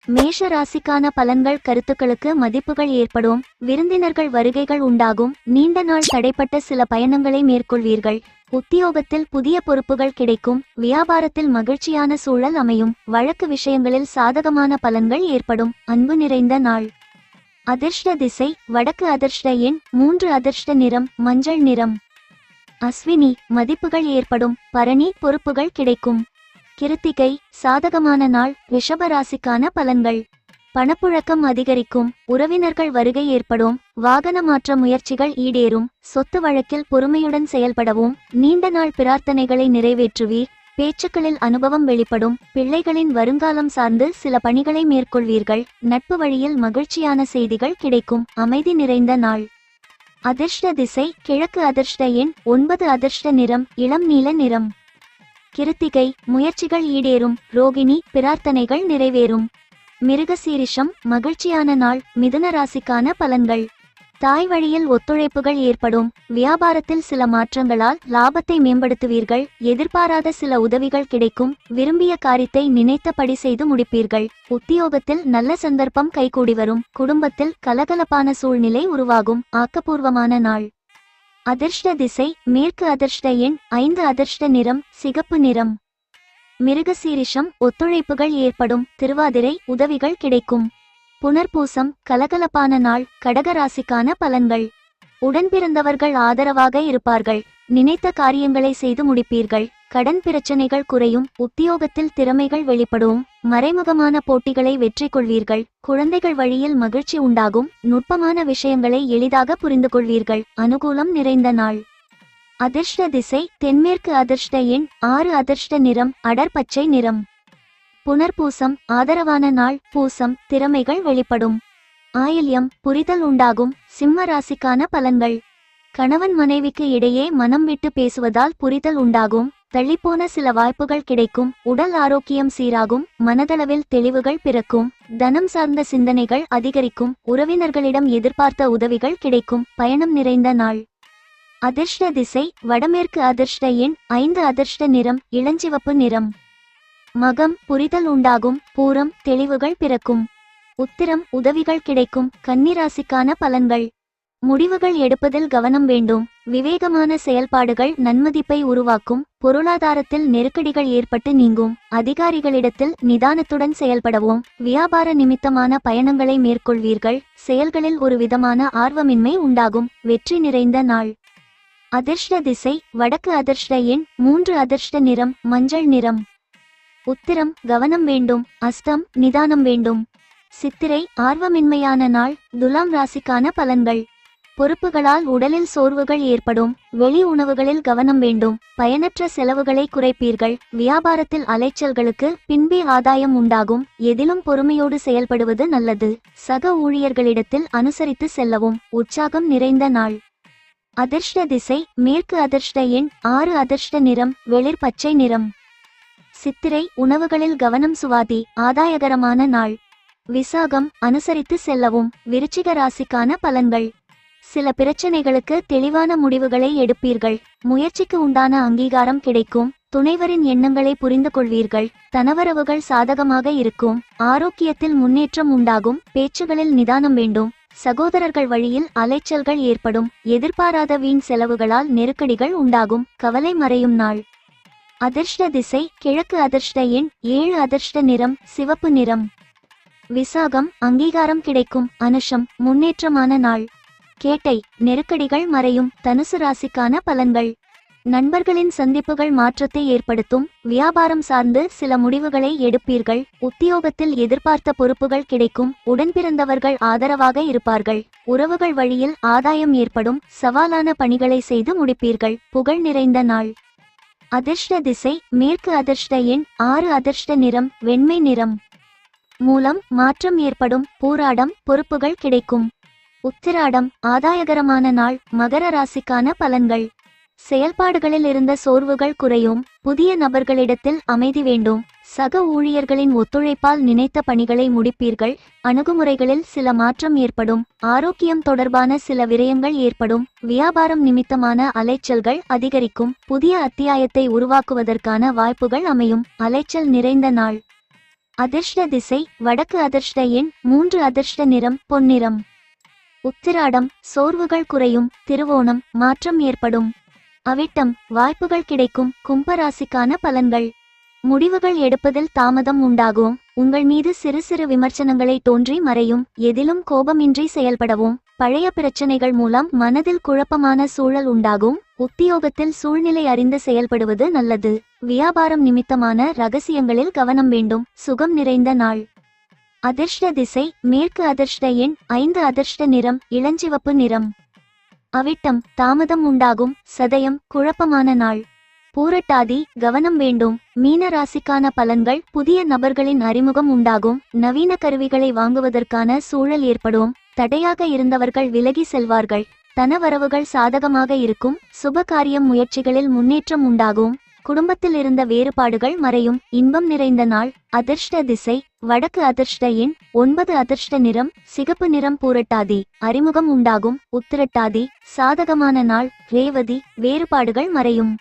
மேஷ ராசிக்கான பலன்கள். கருத்துக்களுக்கு மதிப்புகள் ஏற்படும். விருந்தினர்கள் வருகைகள் உண்டாகும். நீண்ட நாள் தடைப்பட்ட சில பயணங்களை மேற்கொள்வீர்கள். உத்தியோகத்தில் புதிய பொறுப்புகள் கிடைக்கும். வியாபாரத்தில் மகிழ்ச்சியான சூழல் அமையும். வழக்கு விஷயங்களில் சாதகமான பலன்கள் ஏற்படும். அன்பு நிறைந்த நாள். அதிர்ஷ்ட திசை வடக்கு. அதிர்ஷ்ட எண் 3. அதிர்ஷ்ட நிறம் மஞ்சள் நிறம். அஸ்வினி மதிப்புகள் ஏற்படும். பரணி பொறுப்புகள் கிடைக்கும். கிருத்திகை சாதகமான நாள். ரிஷப ராசிக்கான பலன்கள். பணப்புழக்கம் அதிகரிக்கும். உறவினர்கள் வருகை ஏற்படும். வாகன மாற்ற முயற்சிகள் ஈடேறும். சொத்து வழக்கில் பொறுமையுடன் செயல்படவும். நீண்ட நாள் பிரார்த்தனைகளை நிறைவேற்றுவீர். பேச்சுக்களில் அனுபவம் வெளிப்படும். பிள்ளைகளின் வருங்காலம் சார்ந்து சில பணிகளை மேற்கொள்வீர்கள். நட்பு வழியில் மகிழ்ச்சியான செய்திகள் கிடைக்கும். அமைதி நிறைந்த நாள். அதிர்ஷ்ட திசை கிழக்கு. அதிர்ஷ்ட எண் 9. அதிர்ஷ்ட நிறம் இளம் நீல நிறம். கிருத்திகை முயற்சிகள் ஈடேறும். ரோகிணி பிரார்த்தனைகள் நிறைவேறும். மிருகசீரிஷம் மகிழ்ச்சியான நாள். மிதுன ராசிக்கான பலன்கள். தாய் வழியில் ஒத்துழைப்புகள் ஏற்படும். வியாபாரத்தில் சில மாற்றங்களால் லாபத்தை மேம்படுத்துவீர்கள். எதிர்பாராத சில உதவிகள் கிடைக்கும். விரும்பிய காரியத்தை நினைத்தபடி செய்து முடிப்பீர்கள். உத்தியோகத்தில் நல்ல சந்தர்ப்பம் கைகூடி வரும். குடும்பத்தில் கலகலப்பான சூழ்நிலை உருவாகும். ஆக்கப்பூர்வமான நாள். அதிர்ஷ்ட திசை மேற்கு. அதிர்ஷ்ட எண் 5. அதிர்ஷ்ட நிறம் சிகப்பு நிறம். மிருகசீரிஷம் ஒத்துழைப்புகள் ஏற்படும். திருவாதிரை உதவிகள் கிடைக்கும். புனர்பூசம் கலகலப்பான நாள். கடகராசிக்கான பலன்கள். உடன்பிறந்தவர்கள் ஆதரவாக இருப்பார்கள். நினைத்த காரியங்களை செய்து முடிப்பீர்கள். கடன் பிரச்சனைகள் குறையும். உத்தியோகத்தில் திறமைகள் வெளிப்படும். மறைமுகமான போட்டிகளை வெற்றி கொள்வீர்கள். குழந்தைகள் வழியில் மகிழ்ச்சி உண்டாகும். நுட்பமான விஷயங்களை எளிதாக புரிந்து கொள்வீர்கள். அனுகூலம் நிறைந்த நாள். அதிர்ஷ்ட திசை தென்மேற்கு. அதிர்ஷ்ட எண் 6. அதிர்ஷ்ட நிறம் அடர் பச்சை நிறம். புனர்பூசம் ஆதரவான நாள். பூசம் திறமைகள் வெளிப்படும். ஆயில்யம் புரிதல் உண்டாகும். சிம்ம ராசிக்கான பலன்கள். கணவன் மனைவிக்கு இடையே மனம் விட்டு பேசுவதால் புரிதல் உண்டாகும். தள்ளிப்போன சில வாய்ப்புகள் கிடைக்கும். உடல் ஆரோக்கியம் சீராகும். மனதளவில் தெளிவுகள் பிறக்கும். தனம் சார்ந்த சிந்தனைகள் அதிகரிக்கும். உறவினர்களிடம் எதிர்பார்த்த உதவிகள் கிடைக்கும். பயணம் நிறைந்த நாள். அதிர்ஷ்ட திசை வடமேற்கு. அதிர்ஷ்ட எண் 5. அதிர்ஷ்ட நிறம் இளஞ்சிவப்பு நிறம். மகம் புரிதல் உண்டாகும். பூரம் தெளிவுகள் பிறக்கும். உத்திரம் உதவிகள் கிடைக்கும். கன்னிராசிக்கான பலன்கள். முடிவுகள் எடுப்பதில் கவனம் வேண்டும். விவேகமான செயல்பாடுகள் நன்மதிப்பை உருவாக்கும். பொருளாதாரத்தில் நெருக்கடிகள் ஏற்பட்டு நீங்கும். அதிகாரிகளிடத்தில் நிதானத்துடன் செயல்படவும். வியாபார நிமித்தமான பயணங்களை மேற்கொள்வீர்கள். செயல்களில் ஒரு விதமான ஆர்வமின்மை உண்டாகும். வெற்றி நிறைந்த நாள். அதிர்ஷ்ட திசை வடக்கு. அதிர்ஷ்ட எண் 3. அதிர்ஷ்ட நிறம் மஞ்சள் நிறம். உத்திரம் கவனம் வேண்டும். அஸ்தம் நிதானம் வேண்டும். சித்திரை ஆர்வமின்மையான நாள். துலாம் ராசிக்கான பலன்கள். பொறுப்புகளால் உடலில் சோர்வுகள் ஏற்படும். வெளி உணவுகளில் கவனம் வேண்டும். பயனற்ற செலவுகளை குறைப்பீர்கள். வியாபாரத்தில் அலைச்சல்களுக்கு பின்பே ஆதாயம் உண்டாகும். எதிலும் பொறுமையோடு செயல்படுவது நல்லது. சக ஊழியர்களிடத்தில் அனுசரித்து செல்லவும். உற்சாகம் நிறைந்த நாள். அதிர்ஷ்ட திசை மேற்கு. அதிர்ஷ்ட எண் 6. அதிர்ஷ்ட நிறம் வெளிர் பச்சை நிறம். சித்திரை உணவுகளில் கவனம். சுவாதி ஆதாயகரமான நாள். விசாகம் அனுசரித்து செல்லவும். விருச்சிக ராசிக்கான பலன்கள். சில பிரச்சனைகளுக்கு தெளிவான முடிவுகளை எடுப்பீர்கள். முயற்சிக்கு உண்டான அங்கீகாரம் கிடைக்கும். துணைவரின் எண்ணங்களை புரிந்து கொள்வீர்கள். தனவரவுகள் சாதகமாக இருக்கும். ஆரோக்கியத்தில் முன்னேற்றம் உண்டாகும். பேச்சுகளில் நிதானம் வேண்டும். சகோதரர்கள் வழியில் அலைச்சல்கள் ஏற்படும். எதிர்பாராத வீண் செலவுகளால் நெருக்கடிகள் உண்டாகும். கவலை மறையும் நாள். அதிர்ஷ்ட திசை கிழக்கு. அதிர்ஷ்ட எண் 7. அதிர்ஷ்ட நிறம் சிவப்பு நிறம். விசாகம் அங்கீகாரம் கிடைக்கும். அனுஷம் முன்னேற்றமான நாள். கேட்டை நெருக்கடிகள் மறையும். தனுசு ராசிக்கான பலன்கள். நண்பர்களின் சந்திப்புகள் மாற்றத்தை ஏற்படுத்தும். வியாபாரம் சார்ந்து சில முடிவுகளை எடுப்பீர்கள். உத்தியோகத்தில் எதிர்பார்த்த பொறுப்புகள் கிடைக்கும். உடன்பிறந்தவர்கள் ஆதரவாக இருப்பார்கள். உறவுகள் வழியில் ஆதாயம் ஏற்படும். சவாலான பணிகளை செய்து முடிப்பீர்கள். புகழ் நிறைந்த நாள். அதிர்ஷ்ட திசை மேற்கு. அதிர்ஷ்ட எண் 6. அதிர்ஷ்ட நிறம் வெண்மை நிறம். மூலம் மாற்றம் ஏற்படும். பூராடம் பொறுப்புகள் கிடைக்கும். உத்திராடம் ஆதாயகரமான நாள். மகர ராசிக்கான பலன்கள். செயல்பாடுகளில் இருந்த சோர்வுகள் குறையும். புதிய நபர்களிடத்தில் அமைதி வேண்டும். சக ஊழியர்களின் ஒத்துழைப்பால் நினைத்த பணிகளை முடிப்பீர்கள். அணுகுமுறைகளில் சில மாற்றம் ஏற்படும். ஆரோக்கியம் தொடர்பான சில விரயங்கள் ஏற்படும். வியாபாரம் நிமித்தமான அலைச்சல்கள் அதிகரிக்கும். புதிய அத்தியாயத்தை உருவாக்குவதற்கான வாய்ப்புகள் அமையும். அலைச்சல் நிறைந்த நாள். அதிர்ஷ்ட திசை வடக்கு. அதிர்ஷ்ட எண் 3. அதிர்ஷ்ட நிறம் பொன்னிறம். உத்திராடம் சோர்வுகள் குறையும். திருவோணம் மாற்றம் ஏற்படும். அவிட்டம் வாய்ப்புகள் கிடைக்கும். கும்பராசிக்கான பலன்கள். முடிவுகள் எடுப்பதில் தாமதம் உண்டாகும். உங்கள் மீது சிறு சிறு விமர்சனங்களை தோன்றி மறையும். எதிலும் கோபமின்றி செயல்படவும். பழைய பிரச்சனைகள் மூலம் மனதில் குழப்பமான சூழல் உண்டாகும். உத்தியோகத்தில் சூழ்நிலை அறிந்து செயல்படுவது நல்லது. வியாபாரம் நிமித்தமான ரகசியங்களில் கவனம் வேண்டும். சுகம் நிறைந்த நாள். அதிர்ஷ்ட திசை மேற்கு. அதிர்ஷ்ட எண் 5. அதிர்ஷ்ட நிறம் இளஞ்சிவப்பு நிறம். அவிட்டம் தாமதம் உண்டாகும். சதயம் குழப்பமான நாள். பூரட்டாதி கவனம் வேண்டும். மீன ராசிக்கான பலன்கள். புதிய நபர்களின் அறிமுகம் உண்டாகும். நவீன கருவிகளை வாங்குவதற்கான சூழல் ஏற்படும். தடையாக இருந்தவர்கள் விலகி செல்வார்கள். தனவரவுகள் சாதகமாக இருக்கும். சுபகாரியம் முயற்சிகளில் முன்னேற்றம் உண்டாகும். குடும்பத்தில் இருந்த வேறுபாடுகள் மறையும். இன்பம் நிறைந்த நாள். அதிர்ஷ்ட திசை வடக்கு. அதிர்ஷ்ட எண் 9. அதிர்ஷ்ட நிறம் சிகப்பு நிறம். பூரட்டாதி அறிமுகம் உண்டாகும். உத்திரட்டாதி சாதகமான நாள். ரேவதி வேறுபாடுகள் மறையும்.